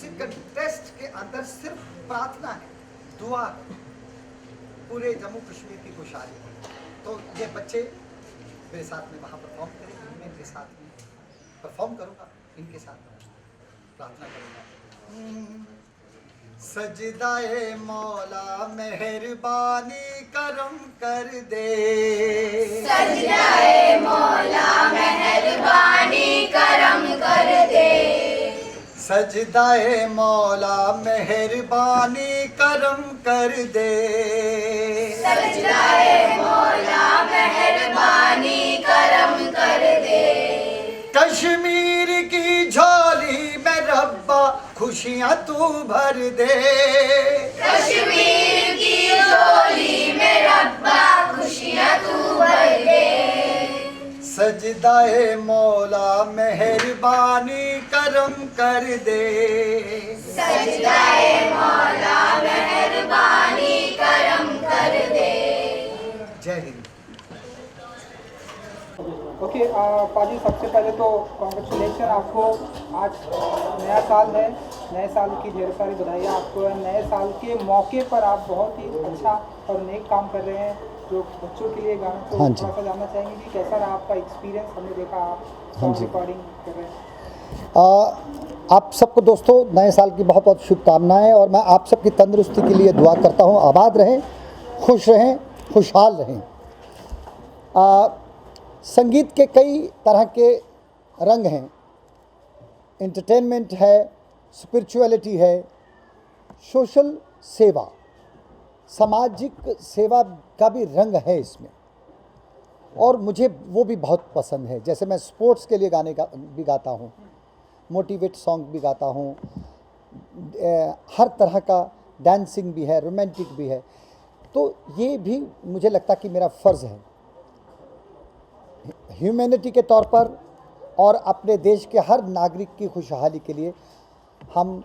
इसी कंटेस्ट के अंदर सिर्फ प्रार्थना है, दुआ है पूरे जम्मू कश्मीर की खुशहाली है। तो ये बच्चे मेरे साथ में वहाँ परफॉर्म करेंगे, मैं इनके साथ में परफॉर्म करूँगा, इनके साथ प्रार्थना करूँगा। सजदाए मौला मेहरबानी करम कर दे, सजदाए मौला मेहरबानी करम कर दे, सजदाए मौला मेहरबानी करम कर दे, सजदाए मौला मेहरबानी करम कर दे। कश्मीर की झोली में रब्बा खुशियाँ तू भर दे, कश्मीर की झोली में रब्बा खुशियाँ तू भर दे, सजदाए मौला मेहरबानी करम कर दे, सजदाए मौला मेहरबानी करम कर दे। जय हिंद। ओके पाजी, सबसे पहले तो कॉन्ग्रेचुलेशन आपको। आज नया साल है, नए साल की ढेर सारी बधाइयाँ आपको। नए साल के मौके पर आप बहुत ही अच्छा और नेक काम कर रहे हैं जो बच्चों के लिए गाना। तो थोड़ा सा जानना चाहेंगे कि कैसा रहा आपका एक्सपीरियंस। हमने देखा आप सॉन्ग रिकॉर्डिंग कर रहे हैं। आप सबको दोस्तों नए साल की बहुत बहुत शुभकामनाएं, और मैं आप सबकी तंदुरुस्ती के लिए दुआ करता हूं। आबाद रहें, खुश रहें, खुशहाल रहें। संगीत के कई तरह के रंग हैं, एंटरटेनमेंट है, स्पिरिचुअलिटी है, सोशल सेवा, सामाजिक सेवा का भी रंग है इसमें, और मुझे वो भी बहुत पसंद है। जैसे मैं स्पोर्ट्स के लिए गाने भी गाता हूँ, मोटिवेट सॉन्ग भी गाता हूँ, हर तरह का डांसिंग भी है, रोमांटिक भी है। तो ये भी मुझे लगता कि मेरा फ़र्ज़ है ह्यूमैनिटी के तौर पर, और अपने देश के हर नागरिक की खुशहाली के लिए हम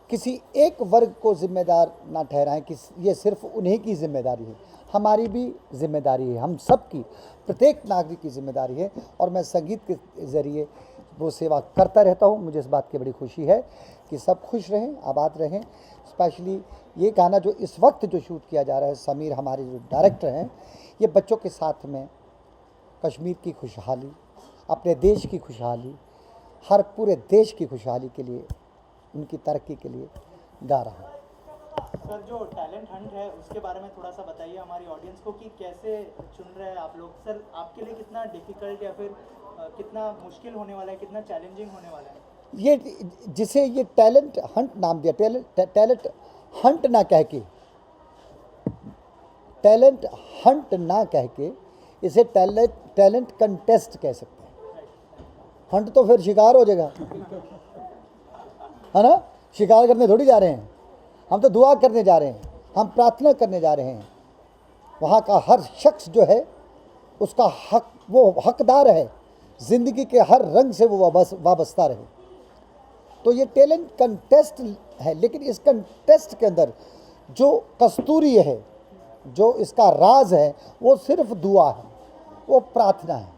किसी एक वर्ग को ज़िम्मेदार ना ठहराएं कि ये सिर्फ उन्हीं की ज़िम्मेदारी है। हमारी भी ज़िम्मेदारी है, हम सब की, प्रत्येक नागरिक की ज़िम्मेदारी है। और मैं संगीत के ज़रिए वो सेवा करता रहता हूँ। मुझे इस बात की बड़ी खुशी है कि सब खुश रहें, आबाद रहें। स्पेशली ये गाना जो इस वक्त जो शूट किया जा रहा है, समीर हमारे जो डायरेक्टर हैं, ये बच्चों के साथ में कश्मीर की खुशहाली, अपने देश की खुशहाली, हर पूरे देश की खुशहाली के लिए, उनकी तरक्की के लिए गा रहा हूँ। सर, जो टैलेंट हंट है उसके बारे में थोड़ा सा बताइए हमारी ऑडियंस को कि कैसे चुन रहे हैं आप लोग। सर, आपके लिए कितना डिफ़िकल्ट या फिर कितना मुश्किल होने वाला है, कितना चैलेंजिंग होने वाला है? ये जिसे ये टैलेंट हंट नाम दिया, टैलेंट हंट ना कह के, टैलेंट हंट ना कह के इसे टैलेंट कंटेस्ट कह सकते हैं। हंट तो फिर शिकार हो जाएगा, है ना। शिकार करने थोड़ी जा रहे हैं हम, तो दुआ करने जा रहे हैं, हम प्रार्थना करने जा रहे हैं। वहाँ का हर शख्स जो है उसका हक, वो हकदार है ज़िंदगी के हर रंग से वो वाबस्ता रहे। तो ये टैलेंट कंटेस्ट है, लेकिन इस कंटेस्ट के अंदर जो कस्तूरी है, जो इसका राज है, वो सिर्फ दुआ है, वो प्रार्थना है।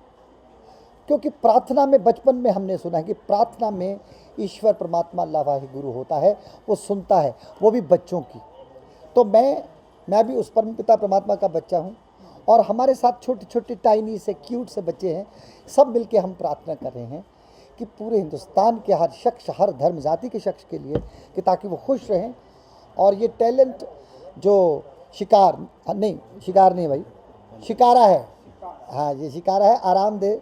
क्योंकि प्रार्थना में, बचपन में हमने सुना है कि प्रार्थना में ईश्वर परमात्मा अल्लाह वाहिद गुरु होता है, वो सुनता है, वो भी बच्चों की। तो मैं भी उस परम पिता परमात्मा का बच्चा हूँ, और हमारे साथ छोटे छोटे टाइनी से क्यूट से बच्चे हैं। सब मिलके हम प्रार्थना कर रहे हैं कि पूरे हिंदुस्तान के हर शख्स, हर धर्म जाति के शख्स के लिए, कि ताकि वो खुश रहें। और ये टैलेंट जो शिकार नहीं भाई, शिकारा है, हाँ ये शिकारा है, आरामदेह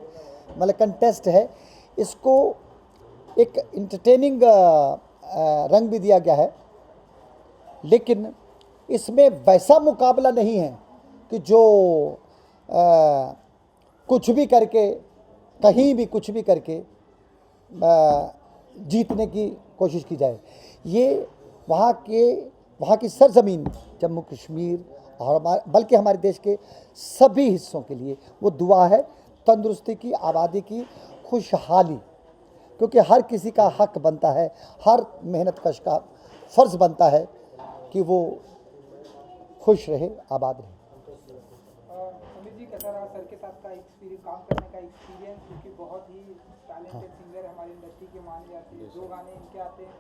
मतलब कंटेस्ट है। इसको एक इंटरटेनिंग रंग भी दिया गया है, लेकिन इसमें वैसा मुकाबला नहीं है कि जो कुछ भी करके, कहीं भी कुछ भी करके जीतने की कोशिश की जाए। ये वहाँ की सरजमीन जम्मू कश्मीर और बल्कि हमारे देश के सभी हिस्सों के लिए वो दुआ है, तंदुरुस्ती की, आबादी की, खुशहाली। क्योंकि हर किसी का हक बनता है, हर मेहनत कश का फ़र्ज़ बनता है कि वो खुश रहे, आबाद रहे। समीर जी, कैसा रहा सर के साथ का एक्सपीरियंस, काम करने का एक्सपीरियंस? क्योंकि बहुत ही टैलेंटेड सिंगर हमारी इंडस्ट्री के माने जाते हैं, जो गाने इनके आते हैं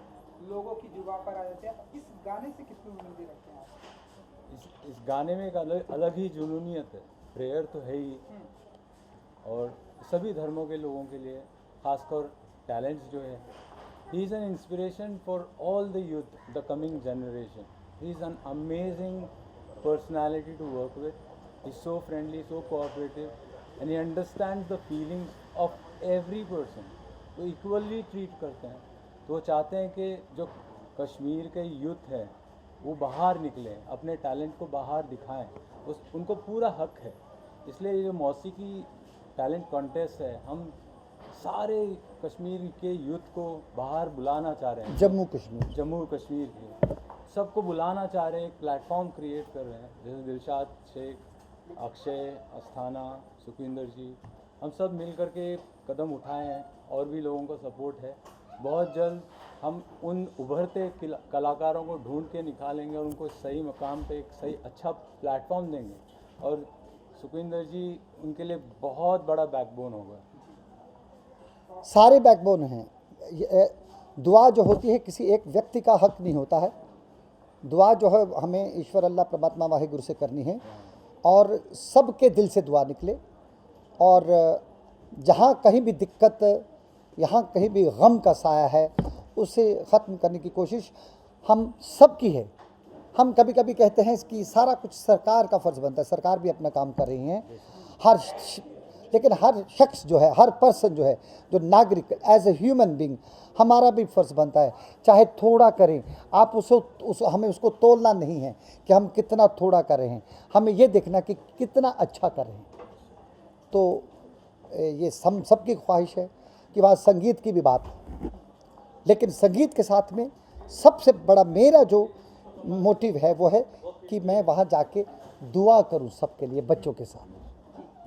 लोगों की जुबान पर आ जाते हैं। इस गाने से कितनी उम्मीदें रखते हैं आप? इस गाने में एक अलग ही जुनूनियत है। प्रेयर तो है ही, और सभी धर्मों के लोगों के लिए, खासकर टैलेंट्स जो है, he is an inspiration for all the youth, the coming generation. He is an amazing personality to work with. He is so friendly, so cooperative, and he understands the feelings of every person. वो equally treat करते हैं। तो वो चाहते हैं कि जो कश्मीर के यूथ है वो बाहर निकलें, अपने टैलेंट को बाहर दिखाएं, उनको पूरा हक है। इसलिए ये जो मौसीकी टैलेंट कॉन्टेस्ट है, हम सारे कश्मीर के यूथ को बाहर बुलाना चाह रहे हैं। जम्मू कश्मीर के सबको बुलाना चाह रहे हैं, एक प्लेटफॉर्म क्रिएट कर रहे हैं। जैसे दिलशाद शेख, अक्षय अस्थाना, सुखविंदर जी, हम सब मिल कर के कदम उठाए हैं, और भी लोगों का सपोर्ट है। बहुत जल्द हम उन उभरते कलाकारों को ढूंढ के निकालेंगे और उनको सही मकाम पे एक सही अच्छा प्लेटफॉर्म देंगे। और सुखविंदर जी उनके लिए बहुत बड़ा बैकबोन होगा। सारे बैकबोन हैं। दुआ जो होती है किसी एक व्यक्ति का हक नहीं होता है। दुआ जो है हमें ईश्वर अल्लाह परमात्मा वाहिगुरु से करनी है, और सबके दिल से दुआ निकले। और जहाँ कहीं भी दिक्कत, यहाँ कहीं भी गम का साया है, उसे ख़त्म करने की कोशिश हम सब की है। हम कभी कभी कहते हैं कि सारा कुछ सरकार का फ़र्ज़ बनता है। सरकार भी अपना काम कर रही है, लेकिन हर शख्स जो है, हर पर्सन जो है, जो नागरिक, एज ए ह्यूमन बीइंग, हमारा भी फ़र्ज़ बनता है, चाहे थोड़ा करें। आप हमें उसको तोलना नहीं है कि हम कितना थोड़ा कर रहे हैं, हमें ये देखना कि कितना अच्छा कर रहे हैं। तो ये सबकी ख्वाहिश है कि वहाँ संगीत की भी बात हो, लेकिन संगीत के साथ में सबसे बड़ा मेरा जो मोटिव है वो है कि मैं वहाँ जाके दुआ करूँ सबके लिए, बच्चों के साथ।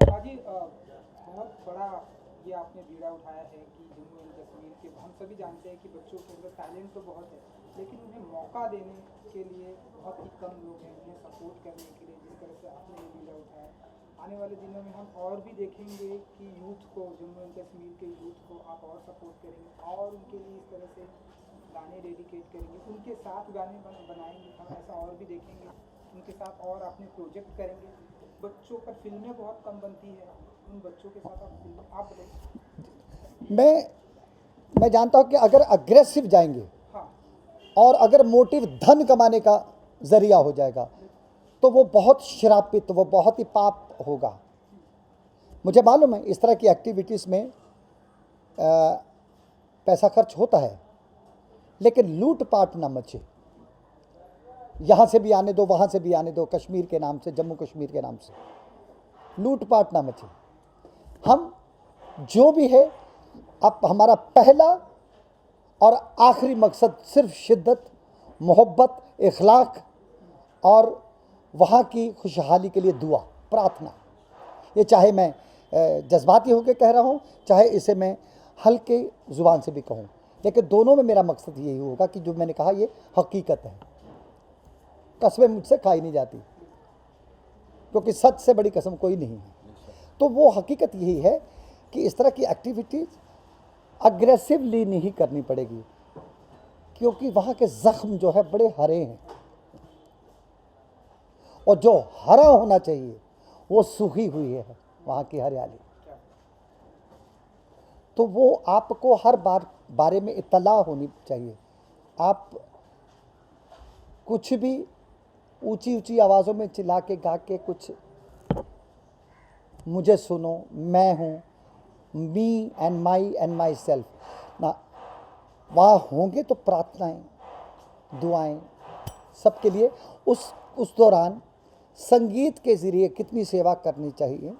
हाजी, बहुत बड़ा ये आपने बीड़ा उठाया है कि जम्मू एंड कश्मीर के, हम सभी जानते हैं कि बच्चों के अंदर टैलेंट तो बहुत है, लेकिन उन्हें मौका देने के लिए बहुत ही कम लोग हैं, उन्हें सपोर्ट करने के लिए, जिस तरह से आपने ये बीड़ा उठाया। आने वाले दिनों में हम और भी देखेंगे कि यूथ को, जम्मू एंड कश्मीर के यूथ को आप और सपोर्ट करेंगे, और उनके लिए इस तरह से गाने डेडिकेट करेंगे, उनके साथ गाने बनाएंगे। हम ऐसा और भी देखेंगे, उनके साथ और अपने प्रोजेक्ट करेंगे। बच्चों पर फिल्में बहुत कम बनती है, उन बच्चों के साथ आप फिल्में, आप बताइए। मैं जानता हूँ कि अगर अग्रेसिव जाएंगे, हाँ, और अगर मोटिव धन कमाने का ज़रिया हो जाएगा, तो वो बहुत श्रापित, वो बहुत ही पाप होगा। मुझे मालूम है इस तरह की एक्टिविटीज़ में पैसा खर्च होता है, लेकिन लूटपाट ना मचे। यहाँ से भी आने दो, वहाँ से भी आने दो, कश्मीर के नाम से, जम्मू कश्मीर के नाम से लूटपाट ना मचे। हम जो भी है, अब हमारा पहला और आखिरी मकसद सिर्फ शिद्दत, मोहब्बत, इखलाक और वहाँ की खुशहाली के लिए दुआ, प्रार्थना। ये चाहे मैं जज्बाती होकर कह रहा हूँ, चाहे इसे मैं हल्के ज़ुबान से भी कहूँ, लेकिन दोनों में मेरा मकसद यही होगा कि जो मैंने कहा ये हकीकत है। कसमें मुझसे खाई नहीं जाती, क्योंकि सच से बड़ी कसम कोई नहीं है। तो वो हकीकत यही है कि इस तरह की एक्टिविटीज़ अग्रेसिवली नहीं करनी पड़ेगी, क्योंकि वहाँ के ज़ख्म जो है बड़े हरे हैं, और जो हरा होना चाहिए वो सूखी हुई है वहाँ की हरियाली। तो वो आपको हर बारे में इत्तला होनी चाहिए। आप कुछ भी ऊंची ऊंची आवाज़ों में चिल्ला के गा के कुछ मुझे सुनो, मैं हूँ, मी एंड माई सेल्फ ना, वहाँ होंगे तो प्रार्थनाएं, दुआएं सबके लिए। उस दौरान संगीत के ज़रिए कितनी सेवा करनी चाहिए,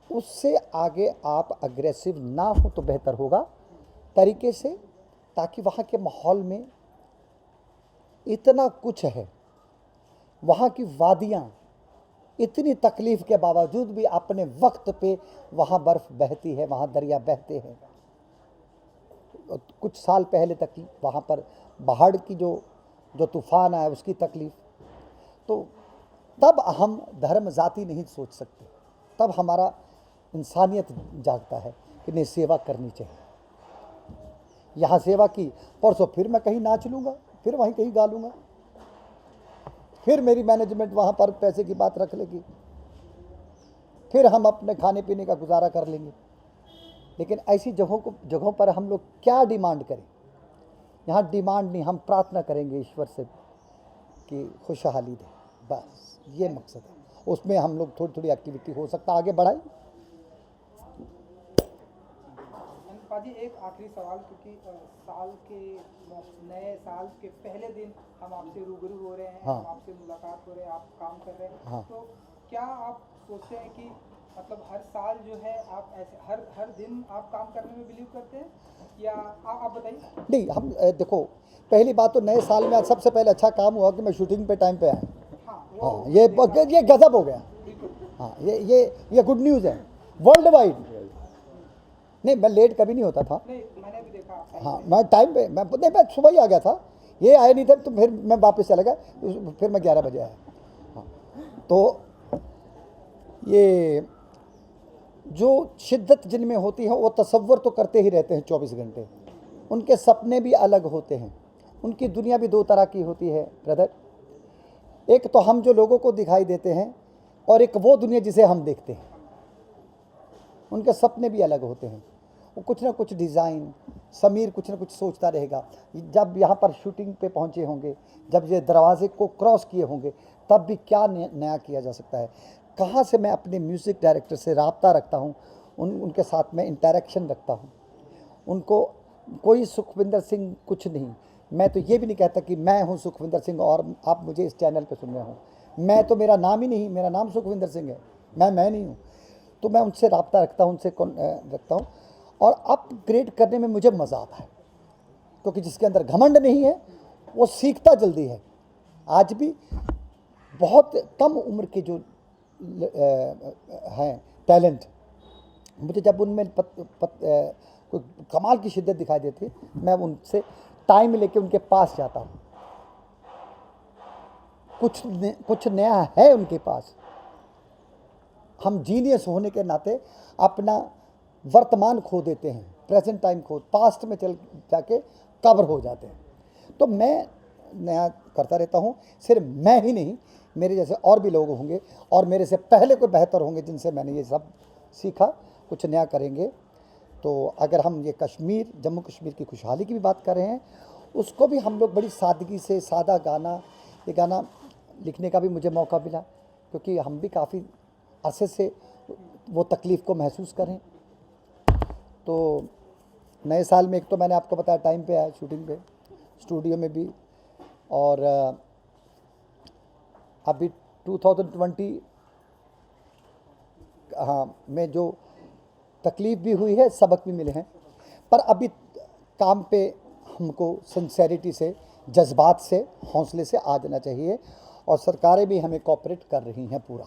उससे आगे आप अग्रेसिव ना हो तो बेहतर होगा तरीके से, ताकि वहाँ के माहौल में इतना कुछ है। वहाँ की वादियाँ इतनी तकलीफ़ के बावजूद भी अपने वक्त पे वहाँ बर्फ़ बहती है, वहाँ दरिया बहते हैं। कुछ साल पहले तक वहाँ पर बाढ़ की जो तूफ़ान आया उसकी तकलीफ़। तो तब हम धर्म जाति नहीं सोच सकते, तब हमारा इंसानियत जागता है कि नहीं, सेवा करनी चाहिए। यहाँ सेवा की, परसों फिर मैं कहीं नाच लूँगा, फिर वहीं कहीं गा लूँगा, फिर मेरी मैनेजमेंट वहाँ पर पैसे की बात रख लेगी, फिर हम अपने खाने पीने का गुजारा कर लेंगे। लेकिन ऐसी जगहों पर हम लोग क्या डिमांड करें? यहाँ डिमांड नहीं, हम प्रार्थना करेंगे ईश्वर से कि खुशहाली दे, बस ये मकसद है। उसमें हम लोग थोड़ी थोड़ी एक्टिविटी हो सकता आगे बढ़ाएं। पाजी एक आखिरी सवाल, क्योंकि नए साल के पहले दिन हम आपसे रूबरू हो रहे हैं, हाँ। हम आपसे मुलाकात हो रहे हैं, आप काम कर रहे हैं, हाँ। तो क्या आप सोचते हैं कि मतलब हर साल जो है आप ऐसे हर दिन आप काम करने में बिलीव करते हैं, या आप बताइए? नहीं, हम देखो, पहली बात तो नए साल में आज सबसे पहले अच्छा काम हुआ कि मैं शूटिंग पे टाइम पे आया। हाँ, ये गजब हो गया। हाँ, ये गुड न्यूज़ है वर्ल्ड वाइड। नहीं, मैं लेट कभी नहीं होता था। नहीं, मैंने भी देखा। हाँ, मैं टाइम पे, मैं सुबह ही आ गया था, ये आए नहीं थे तो फिर मैं वापस चला गया, फिर मैं 11 बजे आया। हाँ, तो ये जो शिद्दत जिनमें होती है वो तसव्वुर तो करते ही रहते हैं 24 घंटे, उनके सपने भी अलग होते हैं, उनकी दुनिया भी दो तरह की होती है ब्रदर। एक तो हम जो लोगों को दिखाई देते हैं, और एक वो दुनिया जिसे हम देखते हैं। उनके सपने भी अलग होते हैं, वो कुछ ना कुछ डिज़ाइन, समीर कुछ ना कुछ सोचता रहेगा। जब यहाँ पर शूटिंग पे पहुँचे होंगे, जब ये दरवाजे को क्रॉस किए होंगे, तब भी क्या नया किया जा सकता है, कहाँ से मैं अपने म्यूज़िक डायरेक्टर से राब्ता रखता हूँ, उनके साथ में इंटरेक्शन रखता हूँ। उनको कोई सुखविंदर सिंह कुछ नहीं, मैं तो ये भी नहीं कहता कि मैं हूँ सुखविंदर सिंह और आप मुझे इस चैनल पे सुन रहे हो। मैं तो, मेरा नाम ही नहीं, मेरा नाम सुखविंदर सिंह है, मैं नहीं हूँ। तो मैं उनसे राब्ता रखता हूँ, उनसे रखता हूँ, और अपग्रेड करने में मुझे मज़ा आता है, क्योंकि जिसके अंदर घमंड नहीं है वो सीखता जल्दी है। आज भी बहुत कम उम्र के जो हैं टैलेंट, मुझे जब उनमें कोई कमाल की शिद्दत दिखाई देती, मैं उनसे टाइम लेके उनके पास जाता हूँ। कुछ नया है उनके पास। हम जीनियस होने के नाते अपना वर्तमान खो देते हैं, प्रेजेंट टाइम पास्ट में चल जाके कवर हो जाते हैं। तो मैं नया करता रहता हूँ, सिर्फ मैं ही नहीं, मेरे जैसे और भी लोग होंगे, और मेरे से पहले कोई बेहतर होंगे जिनसे मैंने ये सब सीखा, कुछ नया करेंगे। तो अगर हम ये कश्मीर, जम्मू कश्मीर की खुशहाली की भी बात कर रहे हैं, उसको भी हम लोग बड़ी सादगी से, सादा गाना, ये गाना लिखने का भी मुझे मौका मिला, क्योंकि हम भी काफ़ी अरसे से वो तकलीफ़ को महसूस करें। तो नए साल में एक तो मैंने आपको बताया टाइम पे आया, शूटिंग पे, स्टूडियो में भी, और अभी 2020 में जो तकलीफ़ भी हुई है, सबक भी मिले हैं, पर अभी काम पे हमको सिंसेरिटी से, जज्बात से, हौसले से आ जाना चाहिए, और सरकारें भी हमें कोऑपरेट कर रही हैं पूरा।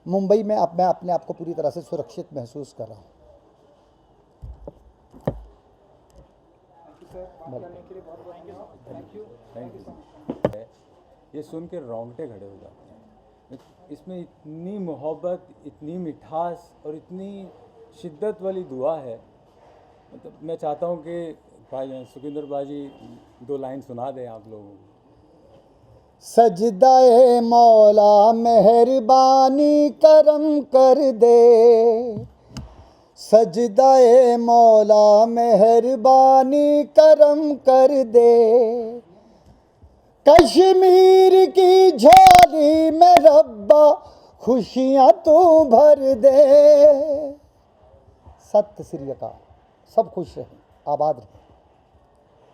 मुंबई में अब मैं अपने आप को पूरी तरह से सुरक्षित महसूस कर रहा हूँ। ये सुन के रोंगटे खड़े हो जाते हैं। इसमें इतनी मोहब्बत, इतनी मिठास और इतनी शिद्दत वाली दुआ है। मतलब मैं चाहता हूँ कि सुखविंदर बाजी 2 लाइन सुना दें आप लोगों को। सजदाए मौला मेहरबानी करम कर दे, सजदाए मौला मेहरबानी करम कर दे, कश्मीर की झोली में रब्बा खुशियाँ तू भर दे। सत्य श्री अकाल। सब खुश रहें, आबाद रहें।